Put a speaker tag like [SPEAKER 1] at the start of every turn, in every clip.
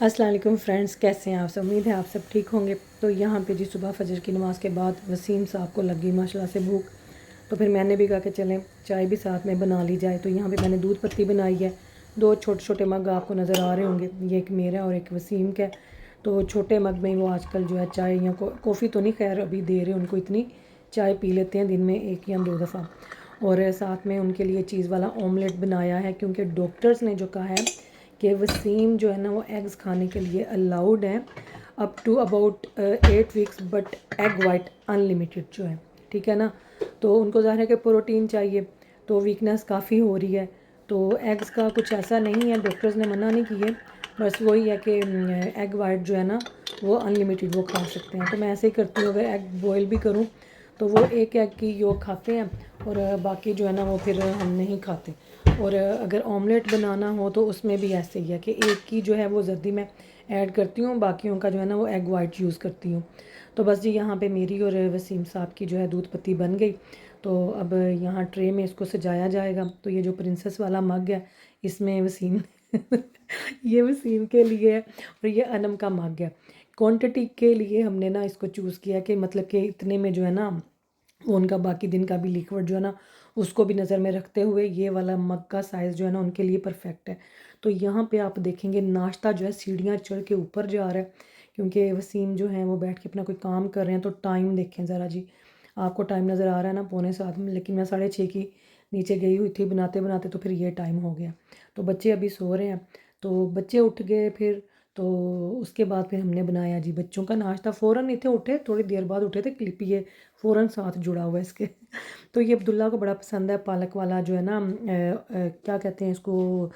[SPEAKER 1] अस्सलाम वालेकुम फ्रेंड्स, कैसे हैं आप सब। उम्मीद है आप सब ठीक होंगे। तो यहाँ पे जी सुबह फजर की नमाज़ के बाद वसीम साहब को लगी माशाल्लाह से भूख, तो फिर मैंने भी कहा कि चलें चाय भी साथ में बना ली जाए। तो यहाँ पे मैंने दूध पत्ती बनाई है। दो छोटे छोटे मग आपको नज़र आ रहे होंगे, ये एक मेरा और एक वसीम का है। तो छोटे मग में वो आजकल जो है चाय या कॉफ़ी तो नहीं खैर अभी दे रहे उनको, इतनी चाय पी लेते हैं दिन में एक या दो दफ़ा। और साथ में उनके लिए चीज़ वाला ऑमलेट बनाया है, क्योंकि डॉक्टर्स ने जो कहा है कि वसीम जो है ना वो एग्स खाने के लिए अलाउड है up to about 8 weeks, but egg white unlimited जो है, ठीक है ना। तो उनको ज़ाहिर है कि प्रोटीन चाहिए, तो वीकनेस काफ़ी हो रही है। तो एग्स का कुछ ऐसा नहीं है, डॉक्टर्स ने मना नहीं किए, बस वही है कि एग वाइट जो है ना वो अनलिमिटेड वो खा सकते हैं। तो मैं ऐसे ही करती हूँ, अगर एग बॉयल भी करूँ तो वो एक एग की योग खाते हैं और बाकी जो है ना वो फिर हम नहीं खाते। और अगर ऑमलेट बनाना हो तो उसमें भी ऐसे ही है कि एक की जो है वो जर्दी मैं ऐड करती हूँ, बाकियों का जो है ना वो एग वाइट यूज़ करती हूँ। तो बस जी यहाँ पे मेरी और वसीम साहब की जो है दूध पत्ती बन गई। तो अब यहाँ ट्रे में इसको सजाया जाएगा। तो ये जो प्रिंसेस वाला मग है इसमें वसीम ये वसीम के लिए है और ये अनम का मग है। क्वांटिटी के लिए हमने ना इसको चूज़ किया कि मतलब कि इतने में जो है ना वो उनका बाकी दिन का भी लिक्विड जो है ना उसको भी नज़र में रखते हुए ये वाला मग का साइज़ जो है ना उनके लिए परफेक्ट है। तो यहाँ पे आप देखेंगे नाश्ता जो है सीढ़ियाँ चढ़ के ऊपर जा रहा है, क्योंकि वसीम जो है वो बैठ के अपना कोई काम कर रहे हैं। तो टाइम देखें ज़रा जी, आपको टाइम नज़र आ रहा है ना 6:45 में, लेकिन मैं 6:30 की नीचे गई हुई थी बनाते बनाते, तो फिर ये टाइम हो गया। तो बच्चे अभी सो रहे हैं, तो बच्चे उठ गए फिर। तो उसके बाद फिर हमने बनाया जी बच्चों का नाश्ता। फ़ौरन नहीं थे उठे, थोड़ी देर बाद उठे थे, क्लिप ये फ़ौरन साथ जुड़ा हुआ है इसके। तो ये अब्दुल्ला को बड़ा पसंद है पालक वाला जो है ना क्या कहते हैं इसको,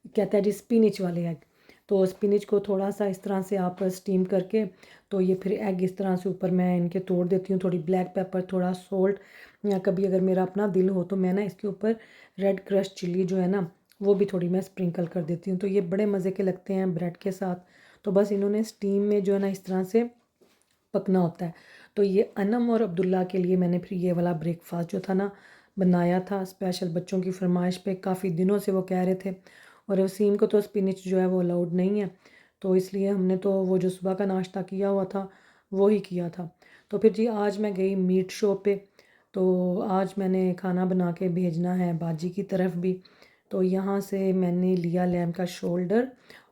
[SPEAKER 1] कहता है जी स्पिनिच वाले एग। तो स्पिनिच को थोड़ा सा इस तरह से आप स्टीम करके, तो ये फिर एग इस तरह से ऊपर मैं इनके तोड़ देती हूँ, थोड़ी ब्लैक पेपर, थोड़ा सोल्ट, या कभी अगर मेरा अपना दिल हो तो मैं ना इसके ऊपर रेड क्रश चिल्ली जो है ना वो भी थोड़ी मैं स्प्रिंकल कर देती हूँ। तो ये बड़े मज़े के लगते हैं ब्रेड के साथ। तो बस इन्होंने स्टीम में जो है ना इस तरह से पकना होता है। तो ये अनम और अब्दुल्ला के लिए मैंने फिर ये वाला ब्रेकफास्ट जो था ना बनाया था स्पेशल बच्चों की फरमाइश पे। काफ़ी दिनों से वो कह रहे थे, और वसीम को तो स्पिनिच जो है वो अलाउड नहीं है, तो इसलिए हमने तो वो जो सुबह का नाश्ता किया हुआ था वो ही किया था। तो फिर जी आज मैं गई मीट शॉप पे, तो आज मैंने खाना बना के भेजना है बाजी की तरफ भी। तो यहाँ से मैंने लिया लैम का शोल्डर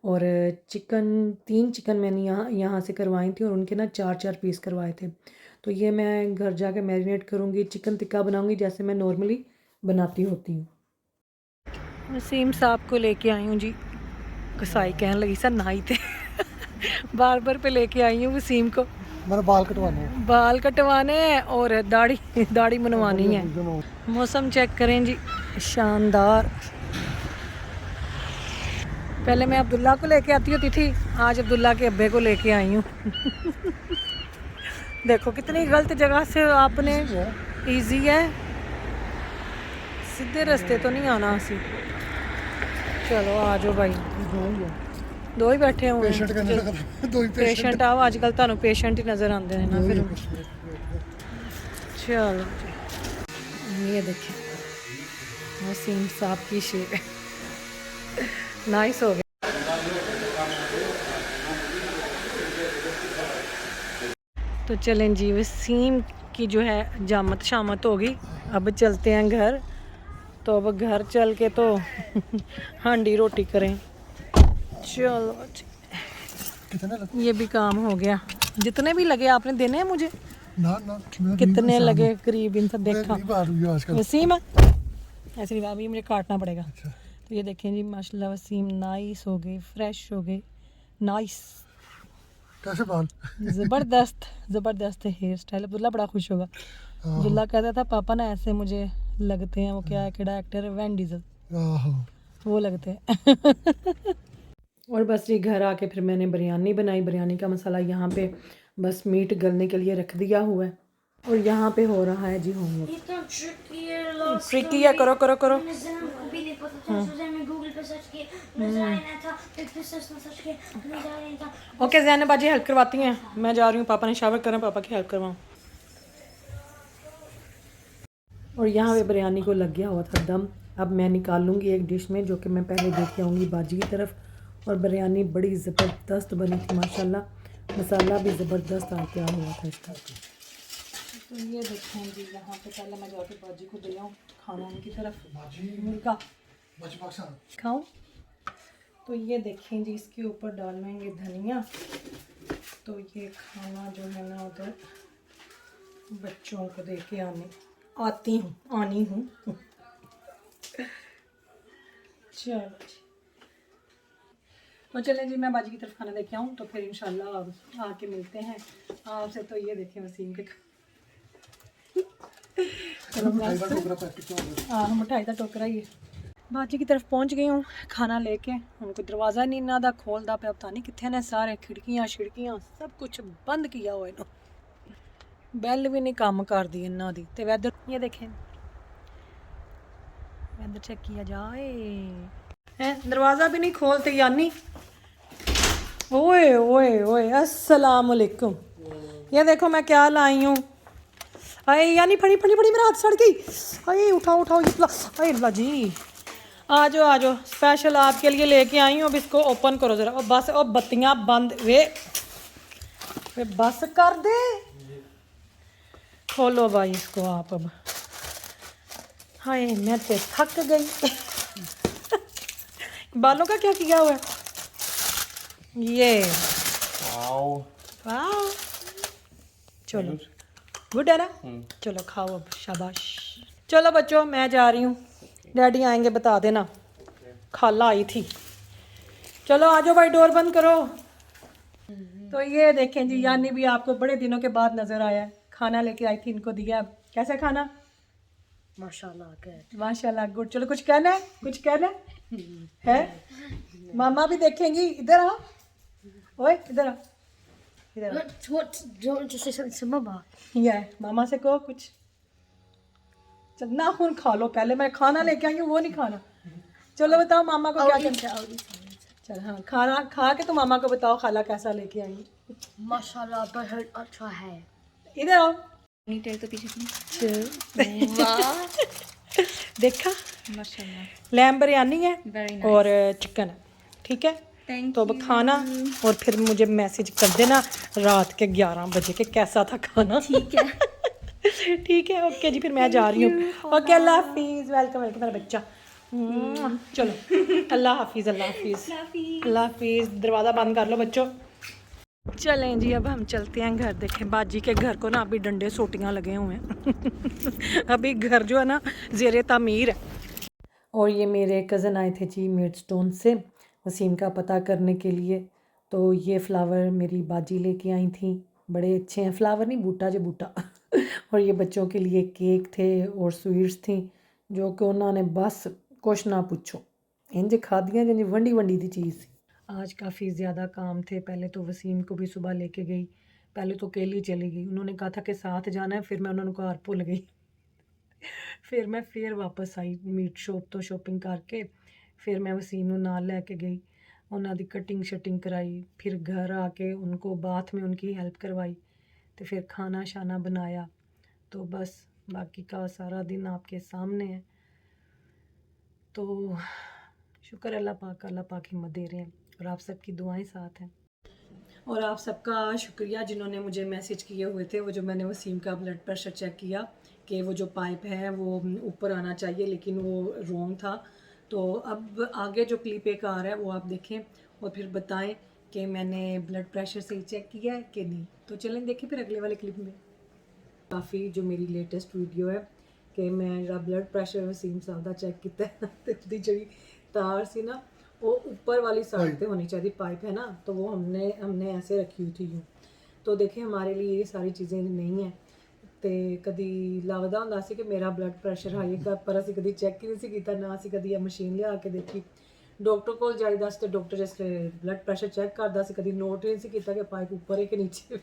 [SPEAKER 1] और चिकन, 3 चिकन मैंने यहाँ यहाँ से करवाई थी और उनके ना 4-4 पीस करवाए थे। तो ये मैं घर जाके मैरिनेट करूँगी, चिकन टिक्का बनाऊँगी जैसे मैं नॉर्मली बनाती होती हूँ। वसीम साहब को लेके आई हूँ जी, कसाई कहने लगी सर नहाई थे बार्बर पे लेके आई हूँ वसीम को।
[SPEAKER 2] मैंने
[SPEAKER 1] बाल कटवाने हैं और दाढ़ी दाढ़ी बनवानी है। मौसम चेक करें जी, शानदार। पहले मैं अब्दुल्ला को लेके आती होती थी, आज अब्दुल्ला के अब्बे को लेके आई हूँ देखो कितनी गलत जगह से आपने, इजी है, सीधे रास्ते तो नहीं आना सी। चलो आ जाओ भाई, दो ही बैठे हुए हैं। पेशेंट आओ आजकल ਤੁਹਾਨੂੰ पेशेंट ही नज़र आते हैं ना फिर। चलो जी, ये देखें वसीम साहब की शेप नाइस हो गया। तो चलें जी, वसीम की जो है जामत शामत होगी, अब चलते हैं घर। तो अब घर चल के तो हांडी रोटी करें। चलो जी, ये भी काम हो गया। जितने भी लगे आपने देने हैं मुझे
[SPEAKER 2] ना
[SPEAKER 1] कितने लगे करीब इन सब देखा वसीम ऐसे नहीं, अभी मुझे काटना पड़ेगा। तो ये देखें जी माशाल्लाह वसीम नाइस हो गए, फ्रेश हो गए, नाइस,
[SPEAKER 2] कैसे बाल
[SPEAKER 1] ज़बरदस्त ज़बरदस्त हेयर स्टाइल। अब्दुल्ला बड़ा खुश होगा। अब्दुल्ला कहता था पापा ना ऐसे मुझे लगते हैं, वो क्या है केड़ा एक्टर है, वैन डीजल, वो लगते हैं और बस ये घर आके फिर मैंने बिरयानी बनाई। बिरयानी का मसाला यहाँ पे बस मीट गलने के लिए रख दिया हुआ है और यहाँ पे हो रहा है जी होमवर्क। ट्रिकी है, करो करो करो। ओके जैनब बाजी हेल्प करवाती हैं, मैं जा रही हूँ, पापा ने शावर कर रहे हैं, पापा की हेल्प करवाऊँ। और यहाँ पे बिरयानी को लग गया हुआ था दम। अब मैं निकाल लूँगी एक डिश में, जो कि मैं पहले देख के आऊँगी बाजी की तरफ, और बिरयानी बड़ी ज़बरदस्त बनी थी माशाल्लाह, मसाला भी ज़बरदस्त तैयार हुआ था इसका। तो ये देखें जी, यहाँ पे पहले मैं जाके बाजी को दे आऊँ खाना उनकी तरफ, मुर्गा खाऊं। तो ये देखें जी, इसके ऊपर डालेंगे धनिया। तो ये खाना जो है ना उधर बच्चों को दे के आनी हूँ। चलो जी, तो चलें जी, मैं बाजी की तरफ खाना दे के आऊँ, तो फिर इंशाल्लाह आके मिलते हैं आपसे। तो ये देखें वसीम के मिठाई का टोकरा ही है। बाजी की तरफ पहुंच गई हूँ खाना लेके। उनको दरवाज़ा नहीं ना दा खोलदा पे, पता नहीं कितने ने सारे खिड़कियाँ शिड़कियाँ सब कुछ बंद किया हुआ इन्हों, बैल भी नहीं काम कर दी इन्हों दी। ते वैदर ये देखें, वैदर चेक किया जाए हैं, दरवाज़ा भी नहीं खोलते यानी। ओए ओए ओए अस्सलाम वालेकुम। ये देखो मैं क्या लाई हूँ। अरे यानी फड़ी फड़ी फड़ी मेरा हाथ सड़ गई। अरे उठाओ उठाओ ये अरे अल्लाह जी, आ जाओ स्पेशल आपके लिए लेके आई हूँ। अब इसको ओपन करो ज़रा। और बस, और बत्तियाँ बंद। वे बस कर दे, खोलो भाई इसको आप अब। हाय मैं तो थक गई। बालों का क्या किया हुआ है ये? वाह चलो गुड है ना। चलो खाओ अब, शाबाश। चलो बच्चों मैं जा रही हूँ, डैडी आएंगे बता देना, खाला आई थी। चलो आ जाओ भाई, डोर बंद करो। तो ये देखें जी, यानी भी आपको बड़े दिनों के बाद नज़र आया। खाना लेके आई थी, इनको दिया। कैसा खाना? माशाल्लाह माशाल्लाह गुड। चलो कुछ कहना है, कुछ कहना है? मामा भी देखेंगी। इधर आओ, ओए इधर आओ, इधर आओ।
[SPEAKER 3] Don't just say something to Mama.
[SPEAKER 1] ये मामा से कहो कुछ। चल नाखून खा लो पहले, मैं खाना लेके आई हूँ वो नहीं खाना। चलो बताओ मामा को क्या करना। चल हाँ, खाना खा के तो मामा को बताओ खाला कैसा लेके आई।
[SPEAKER 3] Mashallah, बहुत अच्छा है।
[SPEAKER 1] इधर आओ।
[SPEAKER 3] नीचे तो पीछे
[SPEAKER 1] देखा
[SPEAKER 3] माशाल्लाह,
[SPEAKER 1] लैम बिरयानी है
[SPEAKER 3] Very nice.
[SPEAKER 1] और चिकन है, ठीक है।
[SPEAKER 3] Thank
[SPEAKER 1] तो अब खाना, और फिर मुझे मैसेज कर देना रात के 11 बजे के कैसा था खाना।
[SPEAKER 3] ठीक है।
[SPEAKER 1] ठीक है ओके जी, फिर मैं जा रही हूँ। ओके अल्लाह हाफिज़। वेलकम वेलकम मेरा बच्चा। चलो अल्लाह हाफिज़, अल्लाह हाफिज़, अल्लाह हाफिज़। दरवाज़ा बंद कर लो बच्चों। चलें जी, अब हम चलते हैं घर। देखें बाजी के घर को ना अभी डंडे सोटियाँ लगे हुए हैं। अभी घर जो है ना ज़ेरे तामीर है। और ये मेरे कज़न आए थे जी मेडस्टोन से वसीम का पता करने के लिए। तो ये फ्लावर मेरी बाजी लेके आई थी, बड़े अच्छे हैं। फ्लावर नहीं, बूटा जो बूटा। और ये बच्चों के लिए केक थे और स्वीट्स थी, जो कि उन्होंने बस कुछ ना पूछो, इंज खा दिया जिंज वंडी वंडी दी चीज़ थी। आज काफ़ी ज़्यादा काम थे। पहले तो वसीम को भी सुबह लेके गई, पहले तो अकेली चली गई। उन्होंने कहा था कि साथ जाना है, फिर मैं उन्होंने घर भुल गई। फिर मैं फिर वापस आई मीट शॉप तो शॉपिंग करके, फिर मैं वसीम नूं नाल लैके गई, उन्हां दी कटिंग शटिंग कराई, फिर घर आके उनको बाथ में उनकी हेल्प करवाई, तो फिर खाना शाना बनाया। तो बस बाकी का सारा दिन आपके सामने है। तो शुक्र अल्लाह पाक हिम्मत दे रहे हैं, और आप सबकी दुआएं साथ हैं। और आप सबका शुक्रिया जिन्होंने मुझे मैसेज किए हुए थे। वो जो मैंने वसीम का ब्लड प्रेशर चेक किया कि वो जो पाइप है वो ऊपर आना चाहिए, लेकिन वो रॉन्ग था। तो अब आगे जो क्लिप एक आ रहा है वो आप देखें और फिर बताएं कि मैंने ब्लड प्रेशर सही चेक किया है कि नहीं। तो चलें देखें फिर अगले वाले क्लिप में। काफ़ी जो मेरी लेटेस्ट वीडियो है कि मैं जरा ब्लड प्रेशर वसीम साहब का चेक किया तो जी तार सी ना वो ऊपर वाली साइड पे होनी चाहिए, पाइप है ना, तो वो हमने ऐसे रखी हुई थी यूँ। तो देखें हमारे लिए ये सारी चीज़ें नहीं हैं। तो कभी लगता होंदा सी कि मेरा ब्लड प्रेशर हाई है, पर असीं कभी चेक ही नहीं किया, ना असीं कभी मशीन लिया के देखी। डॉक्टर को जाईदा तो डॉक्टर जिस ब्लड प्रेशर चेक करता सी, कभी नोट नहीं किया कि पाइप ऊपर है कि नीचे।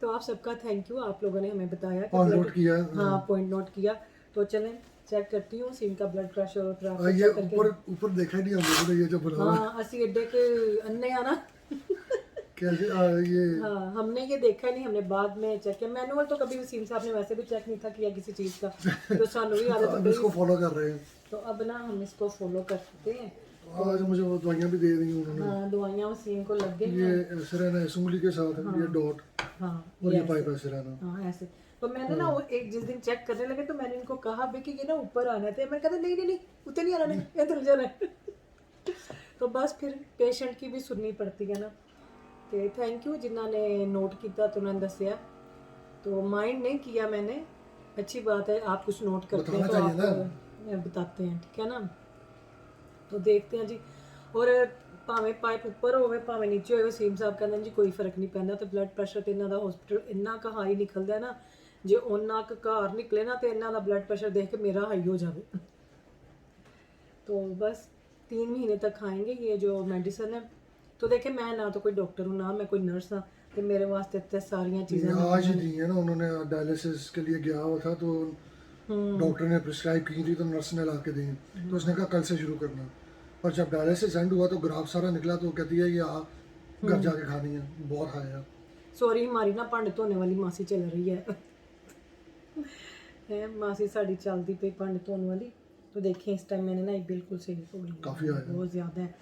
[SPEAKER 1] तो आप सबका थैंक यू, आप लोगों ने हमें बताया कि
[SPEAKER 2] नोट किया।
[SPEAKER 1] हाँ पॉइंट नोट किया। तो चलें चेक करती हूँ सीम का ब्लड प्रेशर और फिर आपको
[SPEAKER 2] ये
[SPEAKER 1] चेक करके।
[SPEAKER 2] ऊपर देखा ही नहीं हमने तो ये जो बना हुआ है।
[SPEAKER 1] हाँ असी एडे के अन्ने आ ना।
[SPEAKER 2] कैसे ये
[SPEAKER 1] हाँ हमने ये देखा ही नहीं, हमने बाद में चेक किया। मैनुअल तो कभी वसीम साहब ने वैसे भी चेक नहीं था किया किसी चीज़ का, तो सानू भी आदत
[SPEAKER 2] हम इसको फॉलो कर रहे हैं।
[SPEAKER 1] तो अब ना हम इसको फॉलो करते हैं
[SPEAKER 2] आज मुझे वो दवाइयाँ भी दे दी उन्होंने।
[SPEAKER 1] हाँ दवाइयाँ वसीम को लग गई
[SPEAKER 2] ये
[SPEAKER 1] हैं।
[SPEAKER 2] ऐसे रहना इस उंगली के साथ, ये डॉट
[SPEAKER 1] हाँ
[SPEAKER 2] और ये
[SPEAKER 1] ऐसे।
[SPEAKER 2] पाइप ऐसे रहना।
[SPEAKER 1] हाँ ऐसे। तो मैंने ना वो एक जिस दिन चेक करने लगे तो मैंने इनको कहा भी कि ये ना ऊपर आना था, मैं कहता नहीं नहीं नहीं उतर नहीं आना, नहीं इधर जाना है। तो बस फिर पेशेंट की भी सुननी पड़ती है ना। तो थैंक यू जिन्होंने नोट किया तो उन्होंने दसिया, तो माइंड नहीं किया मैंने, अच्छी बात है आप कुछ नोट करते हैं तो
[SPEAKER 2] बताना
[SPEAKER 1] आप बताते हैं, ठीक है ना। तो देखते हैं जी। और भावें पाइप ਉੱਪਰ ਹੋਵੇ ਭਾਵੇਂ ਨੀਚੇ ਹੋਵੇ, ਵਸੀਮ ਸਾਹਿਬ ਕਹਿੰਦੇ ਨੇ ਜੀ ਕੋਈ ਫਰਕ ਨਹੀਂ ਪੈਂਦਾ। ਤੇ ਬਲੱਡ ਪ੍ਰੈਸ਼ਰ ਤੇ ਇਹਨਾਂ ਦਾ ਹਸਪੀਟਲ ਇੰਨਾ ਕੁ ਹਾਈ ਨਿਕਲਦਾ ਨਾ, ਜੇ ਉਹਨਾਂ ਕੁ ਘਰ ਨਿਕਲੇ ਨਾ ਤੇ ਇਹਨਾਂ ਦਾ ਬਲੱਡ ਪ੍ਰੈਸ਼ਰ ਦੇਖ ਕੇ ਮੇਰਾ ਹਾਈ ਹੋ ਜਾਵੇ। तो बस 3 महीने तक खाएंगे ये जो मेडिसिन है। तो देखिए मैं ना तो कोई डॉक्टर हूँ ना मैं कोई नर्स हाँ, तो मेरे वास्ते इतने सारियाँ चीज़ें
[SPEAKER 2] आज ही दी है ना उन्होंने, डायलिसिस के लिए गया हुआ था तो डॉक्टर ने प्रिस्क्राइब की थी तो नर्स ने ला के दी, तो उसने कहा कल से शुरू करना। और जब डायलिसिस एंड हुआ तो ग्राफ सारा निकला तो कहती है ये घर जाके खानी है, बहुत हाई है।
[SPEAKER 1] सॉरी हमारी ना भांडे धोने वाली मासी चल रही है मासी साड़ी चलती पे भांडे धोने वाली। तो देखें इस टाइम मैंने ना एक बिल्कुल सही हो गई,
[SPEAKER 2] काफी आया।
[SPEAKER 1] बहुत ज़्यादा है।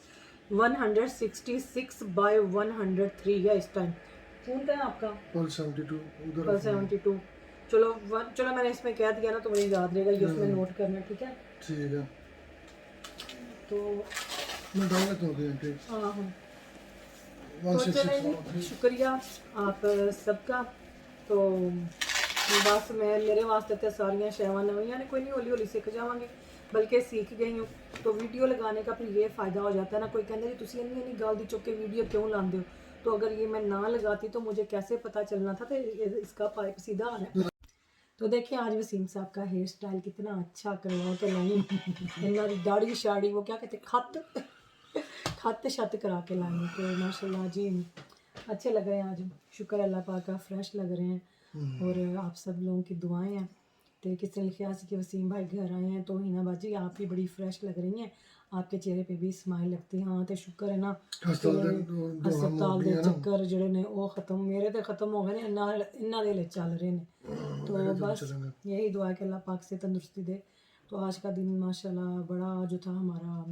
[SPEAKER 1] 166/103 है इस टाइम। कौन का है आपका?
[SPEAKER 2] पल्स 72 उधर।
[SPEAKER 1] पल्स 72। चलो चलो मैंने इसमें कह दिया ना तो मुझे याद रहेगा, ये उसमें नोट करना, ठीक है।
[SPEAKER 2] ठीक है
[SPEAKER 1] तो
[SPEAKER 2] मैं डाल लेता हूँ घंटे।
[SPEAKER 1] हाँ हाँ तो
[SPEAKER 2] 166
[SPEAKER 1] चलें जी, शुक्रिया आप सबका। तो बस मैं मेरे वास्ते तो सारियां शैवां नवियां ने, कोई नहीं हौली हौली सीख जावांगे, बल्कि सीख गई हूँ। तो वीडियो लगाने का फिर ये फ़ायदा हो जाता है ना, कोई कहते जी तुसी इन्नी गल दी चुक के वीडियो क्यों लाते हो, तो अगर ये मैं ना लगाती तो मुझे कैसे पता चलना था। तो इसका पाइप सीधा आ रहा है। तो देखिए आज वसीम साहब का हेयर स्टाइल कितना अच्छा करवा के लाई, इन्होंने दाढ़ी शाड़ी वो क्या कहते खत शत करा के लाई। तो माशाल्लाह जी अच्छे लग रहे हैं आज, शुक्र अल्लाह पाक का, फ्रेश लग रहे हैं। और आप सब लोगों की दुआएं हैं। तो किसी ने लिखा कि वसीम भाई घर आए हैं, तो हिना बाजी आप भी बड़ी फ्रेश लग रही हैं, आपके चेहरे पे भी स्माइल लगती है। हाँ तो शुक्र है ना, हस्पताल के चक्कर जड़े ने वो खत्म, मेरे तो खत्म हो गए ने, इन्ना दे चल रहे हैं। तो बस यही दुआ है कि अल्लाह पाक से तंदुरुस्ती दे। तो आज का दिन माशाल्लाह बड़ा जो था हमारा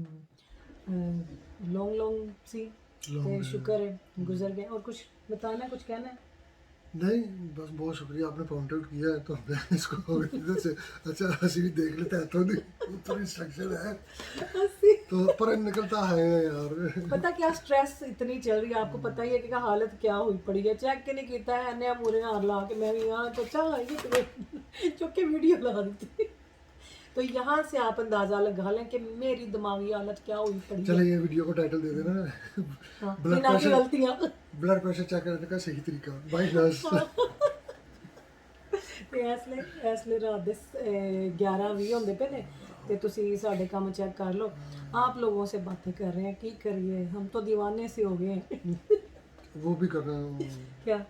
[SPEAKER 1] लॉन्ग सी, तो शुक्र है गुजर गया। और कुछ बताना है, कुछ कहना है?
[SPEAKER 2] नहीं बस बहुत शुक्रिया आपने पॉइंट आउट किया है, तो मैं इसको इधर से अच्छा हंसी भी देख लेता है, तो नहीं तो इंस्ट्रक्शन है तो पर निकलता है यार।
[SPEAKER 1] पता क्या स्ट्रेस इतनी चल रही है, आपको पता ही है कि हालत क्या हुई पड़ी है। चेक के नहीं किया है ने पूरे हार ला के मैं भी यहाँ तो अच्छा चुप के वीडियो ला दी। तो यहाँ से आप अंदाजा लगा लें कि मेरी दिमागी हालत क्या हुई पड़ी है।
[SPEAKER 2] चले ये वीडियो को टाइटल दे देना,
[SPEAKER 1] गलतियाँ
[SPEAKER 2] ब्लड प्रेशर चेक करने का सही तरीका बाय नर्स।
[SPEAKER 1] ਤੇ ਐਸਲੇ ਰਾਤ ਦੇ 11:20 ਹੁੰਦੇ ਪਏ ਨੇ ਤੇ ਤੁਸੀਂ ਸਾਡੇ ਕੰਮ ਚੈੱਕ कर लो। आप लोगों से बातें कर रहे हैं, की करिए, हम तो दीवाने से हो गए हैं।
[SPEAKER 2] वो भी करना
[SPEAKER 1] क्या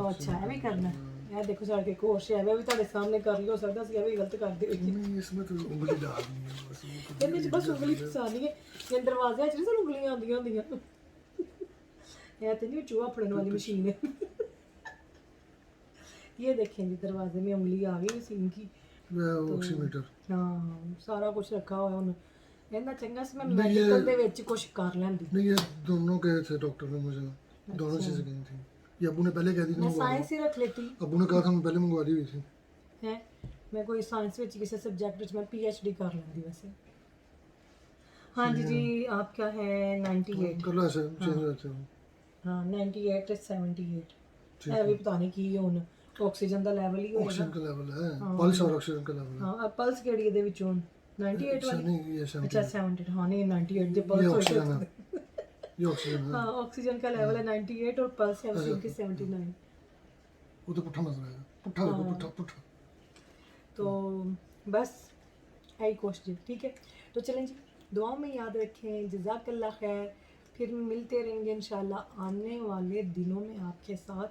[SPEAKER 1] अच्छा है भी करना है यार। देखो साढ़े एक होश है भी ਤੁਹਾਡੇ ਸਾਹਮਣੇ ਕਰ ਲਿਓ, ਸਕਦਾ ਸੀ ਵੀ ਗਲਤ ਕਰਦੇ ਹੋਈਏ।
[SPEAKER 2] नहीं इसमें तो उंगली डालनी है बस।
[SPEAKER 1] ਇਹਦੇ ਚ ਬਸ ਉਂਗਲੀ ਫਸਾਣੀ ਹੈ, ਜੇ ਦਰਵਾਜ਼ਿਆਂ 'ਚ ਨਹੀਂ ਸਰ ਉਂਗਲੀਆਂ ਆਉਂਦੀਆਂ ਹੁੰਦੀਆਂ। ਇਹ ਤੇ नहीं चूहा फड़ने वाली मशीन है। ये देखें जी दरवाजे में उंगली आ गई वसीम की।
[SPEAKER 2] ऑक्सीमीटर
[SPEAKER 1] हाँ सारा कुछ रखा हुआ है उन्हें, कहना चंगा से मैं मेडिकल ਦੇ ਵਿੱਚ ਕੁਝ ਕਰ ਲੈਂਦੀ।
[SPEAKER 2] नहीं ये दोनों गए थे डॉक्टर ने मुझे, दोनों चीजें गई थी। ये अबू ने पहले कह दी थी
[SPEAKER 1] मैं
[SPEAKER 2] मंगवा
[SPEAKER 1] साइंस ही रख लेती
[SPEAKER 2] लो। अबू ने कहा था मैं पहले मंगवा दी हुई थी
[SPEAKER 1] है। मैं कोई साइंस ਵਿੱਚ ਕਿਸੇ सब्जेक्ट ਵਿੱਚ मैं PhD कर लेंदी वैसे। हाँ जी जी आपका है 98।
[SPEAKER 2] कर लो ऐसे चेंज रहते हो।
[SPEAKER 1] हाँ 98 ਤੇ 78 है भी पता नहीं की ਹੁਣ ऑक्सीजन ਦਾ ਲੈਵਲ ਹੀ ਹੋਏਗਾ।
[SPEAKER 2] ऑक्सीजन का लेवल है, पल्स और ऑक्सीजन का लेवल है।
[SPEAKER 1] हाँ पल्स ਕਿਹੜੀ ਇਹਦੇ ਵਿੱਚੋਂ 98 ਵਾਲੀ?
[SPEAKER 2] नहीं ये 70
[SPEAKER 1] अच्छा 78 हाँ नहीं 98 ਦੇ
[SPEAKER 2] ये
[SPEAKER 1] पल्स
[SPEAKER 2] ऑक्सीजन है, ये ऑक्सीजन है।
[SPEAKER 1] हाँ ऑक्सीजन का लेवल है 98 और पल्स है वसीम की 79।
[SPEAKER 2] वो तो पुट्ठा मसला है, पुट्ठा देखो पुट्ठा पुट्ठा।
[SPEAKER 1] तो बस यही कोशिश है, ठीक है। तो चलें जी दुआओं में याद रखें, जज़ाकल्लाह खैर। फिर मिलते रहेंगे इंशाल्लाह आने वाले दिनों में आपके साथ।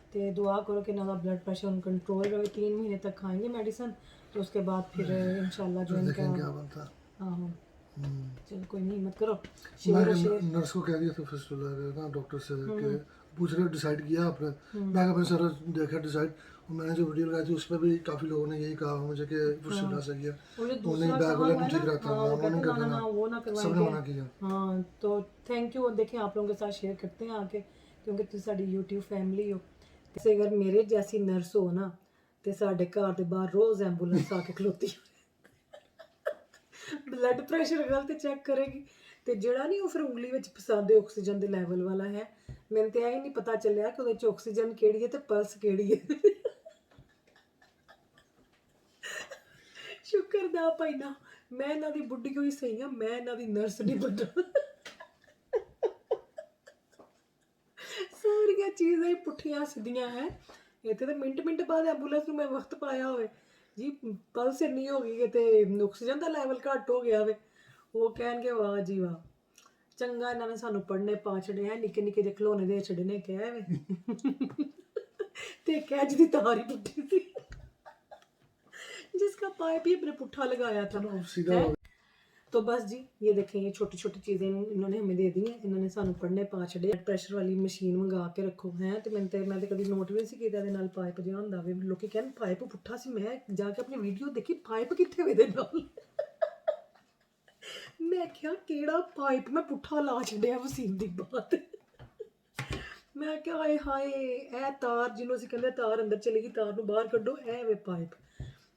[SPEAKER 1] तो दुआ करो कि ना ब्लड प्रेशर उन कंट्रोल रहे। 3 महीने तक खाएंगे मेडिसिन, तो उसके बाद फिर इंशाल्लाह जो
[SPEAKER 2] देखें
[SPEAKER 1] इनका
[SPEAKER 2] क्या बनता है।
[SPEAKER 1] हाँ चलो कोई नहीं मत करो।
[SPEAKER 2] मैं नर्स को कह दिया था फिस्टुला ना डॉक्टर से कि पूछ रहे डिसाइड किया आपने? मैं कहा सर देखा डिसाइड मैंने जो वीडियो लगाई थी उस पर भी काफ़ी लोगों ने यही कहा मुझे कि फुर्सला सही है,
[SPEAKER 1] और जो
[SPEAKER 2] तो
[SPEAKER 1] दूसरा
[SPEAKER 2] नहीं बैग
[SPEAKER 1] कहा
[SPEAKER 2] वाला
[SPEAKER 1] हुआ
[SPEAKER 2] नहीं
[SPEAKER 1] है
[SPEAKER 2] ठीक
[SPEAKER 1] ना,
[SPEAKER 2] रहता,
[SPEAKER 1] हाँ, वो
[SPEAKER 2] वो नहीं
[SPEAKER 1] कहते
[SPEAKER 2] कर
[SPEAKER 1] ना
[SPEAKER 2] देना,
[SPEAKER 1] वो ना
[SPEAKER 2] सबने
[SPEAKER 1] करवाएंगे।
[SPEAKER 2] मना किया।
[SPEAKER 1] हाँ तो थैंक यू, देखें आप लोगों के साथ शेयर करते हैं आके, क्योंकि तुम साडी यूट्यूब फैमिली हो। ते अगर मेरे जैसी नर्स हो ना ते साडे घर दे बाहर रोज एंबूलेंस आके खलोती ब्लड प्रेशर गलत चेक करेगी ਤੇ ਜਿਹੜਾ ਨਹੀਂ ਉਹ ਫਿਰ ਉਂਗਲੀ ਵਿੱਚ ਫਸਾਦੇ ਆਕਸੀਜਨ ਦੇ ਲੈਵਲ ਵਾਲਾ ਹੈ। ਮੈਨੂੰ ਤੇ ਇਹ ਹੀ ਨਹੀਂ ਪਤਾ ਚੱਲਿਆ ਕਿ ਉਹਦੇ ਚ ਆਕਸੀਜਨ ਕਿਹੜੀ ਹੈ ਤੇ ਪਲਸ ਕਿਹੜੀ ਹੈ। ਸ਼ੁਕਰ ਦਾ ਭਾਈ ਨਾ ਮੈਂ ਇਹਨਾਂ ਦੀ ਬੁੱਢੀ ਹੋਈ ਸਹੀ ਆ, ਮੈਂ ਇਹਨਾਂ ਦੀ ਨਰਸ ਨਹੀਂ ਬਣਾ। ਸਾਰੀਆਂ ਚੀਜ਼ਾਂ ਹੀ ਪੁੱਠੀਆਂ ਸਿੱਧੀਆਂ ਹੈ। ਇੱਥੇ ਤਾਂ ਮਿੰਟ ਬਾਅਦ ਐਂਬੂਲੈਂਸ ਨੂੰ ਮੈਂ ਵਕਤ ਪਾਇਆ ਹੋਵੇ ਜੀ, ਪਲਸ ਇੰਨੀ ਹੋ ਗਈ ਤੇ ਆਕਸੀਜਨ ਦਾ ਲੈਵਲ ਘੱਟ ਹੋ ਗਿਆ ਵੇ, ਉਹ ਕਹਿਣਗੇ ਵਾਹ ਜੀ ਵਾਹ ਚੰਗਾ ਇਹਨਾਂ ਨੇ ਸਾਨੂੰ ਪੜ੍ਹਨੇ ਪਾ ਛੜਿਆ, ਨਿੱਕੇ ਨਿੱਕੇ ਜਿਹੇ ਖਿਡੌਣੇ ਦੇ ਛੱਡਨੇ ਕਹਿ ਵੇ ਤੇ ਕਹਿ ਜਿਹਦੀ ਤਾਰ ਹੀ ਟੁੱਟੀ ਸੀ जिसका पाइप ही अपने पुट्ठा लगाया था।
[SPEAKER 2] सीधा हो
[SPEAKER 1] तो बस जी ये देखें, ये छोटी छोटी चीज़ें इन्होंने हमें दे दी हैं, इन्होंने सानू पढ़ने पा छड़े। प्रेशर वाली मशीन मंगा के रखो हैं, तो मैं तो कभी नोट भी नहीं किया ਇਹਦੇ ਨਾਲ ਪਾਈਪ ਜਿਹਾ ਹੁੰਦਾ ਵੇ, ਲੋਕੀ ਕਹਿੰਦੇ ਪਾਈਪ ਪੁੱਠਾ ਸੀ, ਮੈਂ ਜਾ ਕੇ ਆਪਣੀ ਵੀਡੀਓ ਦੇਖੀ ਪਾਈਪ ਕਿੱਥੇ ਵੇ ਦੇ ਨਾਲ। ਮੈਂ ਕਿਹਾ ਕਿਹੜਾ ਪਾਈਪ ਮੈਂ ਪੁੱਠਾ ਲਾ ਛੱਡਿਆ ਵਸੀਮ ਦੀ ਬਾਤ। ਮੈਂ ਕਿਹਾ ਹਾਏ ਹਾਏ ਇਹ ਤਾਰ ਜਿਹਨੂੰ ਅਸੀਂ ਕਹਿੰਦੇ ਤਾਰ ਅੰਦਰ ਚਲੀ ਗਈ, ਤਾਰ ਨੂੰ ਬਾਹਰ ਕੱਢੋ, ਇਹ ਵੇ ਪਾਈਪ।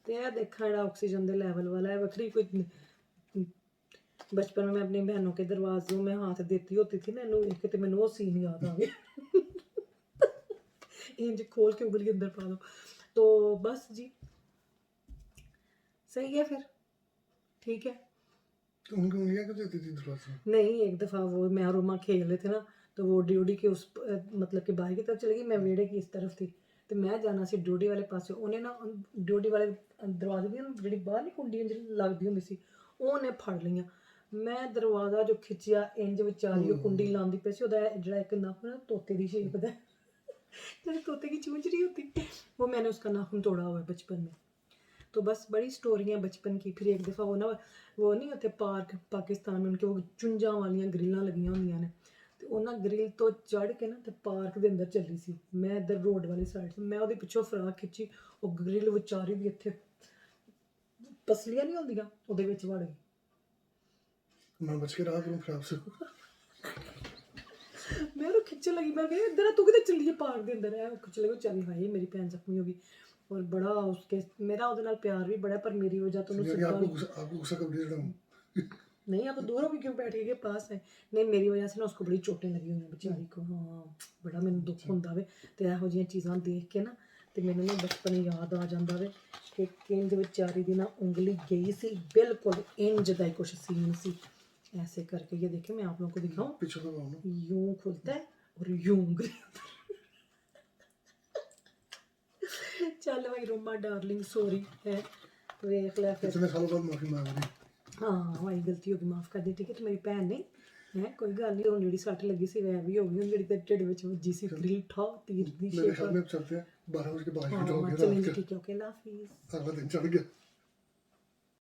[SPEAKER 1] ਤੇ ਇਹ देखा ਜਿਹੜਾ ऑक्सीजन ਦੇ ਲੈਵਲ वाला है बखरी कोई। बचपन में मैं अपनी बहनों के दरवाजों में हाथ देती होती थी ना, इन्हों देख के मैंने वो सीन याद आ गया। इंज खोल के उंगली अंदर पा दो। तो बस जी सही है फिर, ठीक है।
[SPEAKER 2] तो उनकी उंगलियां क्यों देती थी दरवाजे?
[SPEAKER 1] नहीं एक दफ़ा वो मैं और रोमा खेल रहे थे ना, तो वो ड्यूटी के उस मतलब कि बाहर की तरफ चली गई, मैं वेड़े की इस तरफ थी, ਤੇ ਮੈਂ ਜਾਣਾ ਸੀ ਡਿਊਟੀ ਵਾਲੇ ਪਾਸੇ। ਉਹਨੇ ਨਾ ਡਿਊਟੀ ਵਾਲੇ ਦਰਵਾਜ਼ੇ ਦੀ ਜਿਹੜੀ ਬਾਹਰ ਨਹੀਂ ਕੁੰਡੀ ਜਿਹੜੀ ਲੱਗਦੀ ਹੁੰਦੀ ਸੀ, ਉਹਨੇ ਫੜ ਲਈਆਂ। ਮੈਂ ਦਰਵਾਜ਼ਾ ਜੋ ਖਿੱਚਿਆ ਇੰਜ ਵਿਚਾਲੀ ਉਹ ਕੁੰਡੀ ਲਾਉਂਦੀ ਪਈ ਸੀ, ਉਹਦਾ ਜਿਹੜਾ ਇੱਕ ਨਾਖੂਨ ਤੋਤੇ ਦੀ ਸ਼ੇਪ ਦਾ, जैसे तोते की चूंच नहीं होती, वो मैंने उसका नाखून तोड़ा हुआ है बचपन में। तो बस बड़ी स्टोरियाँ बचपन की। फिर एक दफ़ा वो ना वो नहीं होते पार्क पाकिस्तान में, उनके वो चुंझां वालियां ग्रिल्लां लगियां होंदियां ने, ਤੇ ਉਹਨਾਂ ਗ੍ਰਿਲ ਤੋਂ ਚੜ੍ਹ ਕੇ ਨਾ ਤੇ ਪਾਰਕ ਦੇ ਅੰਦਰ ਚੱਲੀ ਸੀ ਮੈਂ, ਇੱਧਰ ਰੋਡ ਵਾਲੀ ਸਾਈਡ ਤੋਂ। ਮੈਂ ਉਹਦੇ ਪਿੱਛੋਂ ਫਰਾਕ ਖਿੱਚੀ, ਉਹ ਗ੍ਰਿਲ ਵਿਚਾਰੀ ਦੀ ਇੱਥੇ ਪਸਲੀਆਂ ਨਹੀਂ ਹੁੰਦੀਆਂ ਉਹਦੇ ਵਿੱਚ ਵੜ ਗਈ।
[SPEAKER 2] मैं बच के रहा करूं फिर आपसे।
[SPEAKER 1] ਮੈਂ ਉਹਨੂੰ ਖਿੱਚਣ ਲੱਗੀ, ਮੈਂ ਕਿਹਾ ਇੱਧਰ ਤੂੰ ਕਿਤੇ ਚੱਲੀ ਪਾਰਕ ਦੇ ਅੰਦਰ। ਹੈ ਉਹ ਖਿੱਚ ਲੱਗੀ, ਚੱਲੀ ਹਾਏ ਮੇਰੀ ਭੈਣ ਜ਼ਖਮੀ ਹੋ ਗਈ। ਔਰ ਬੜਾ ਉਸਕੇ ਮੇਰਾ ਉਹਦੇ ਨਾਲ ਪਿਆਰ ਵੀ ਬੜਾ, ਪਰ ਮੇਰੀ ਵਜ੍ਹਾ ਤੋਂ ਉਹਨੂੰ
[SPEAKER 2] आपको गुस्सा कब दे रहा हूं?
[SPEAKER 1] नहीं आप दूर भी क्यों बैठ के पास है। नहीं मेरी वजह से ना उसको बड़ी चोटें लगी हुई हैं बेचारी को। हाँ बड़ा मैंने दुख होंदा वे, तो ਇਹੋ ਜਿਹੀਆਂ ਚੀਜ਼ਾਂ ਦੇਖ ਕੇ ਨਾ ਤੇ ਮੈਨੂੰ ਨਾ ਬਚਪਨ ਯਾਦ ਆ ਜਾਂਦਾ ਵੇ ਕਿ ਕਿੰਜ ਵਿਚਾਰੀ ਦੀ ਨਾ ਉਂਗਲੀ गई सी, बिल्कुल इंज ਦਾ कुछ सीन सी। ऐसे करके ये देखिए मैं आप लोगों को दिखाऊं,
[SPEAKER 2] पीछे तो आओ ना,
[SPEAKER 1] यूं खुलता है और यूं उँगली। चल भाई रोमा डार्लिंग सॉरी है, देख ले फिर।
[SPEAKER 2] इतने सालों बाद माफी मांग रही।
[SPEAKER 1] हाँ भाई गलती होगी माफ़ कर दी, ठीक है। तो मेरी भैन नहीं है कोई गल नहीं, हुण जी सट लगी सी वह भी हो गई, हुण जी ढिड विच वज्जी सी ग्रिल ठा तीर दी
[SPEAKER 2] मेरे
[SPEAKER 1] शेप।
[SPEAKER 2] ख्याल में अब चलते हैं, 12 बज के 22 मिनट हो
[SPEAKER 1] हाँ
[SPEAKER 2] गए
[SPEAKER 1] चलेंगे,
[SPEAKER 2] रात
[SPEAKER 1] ठीक है, ओके अल्लाह हाफिज़।
[SPEAKER 2] का, अगला दिन चढ़ गया।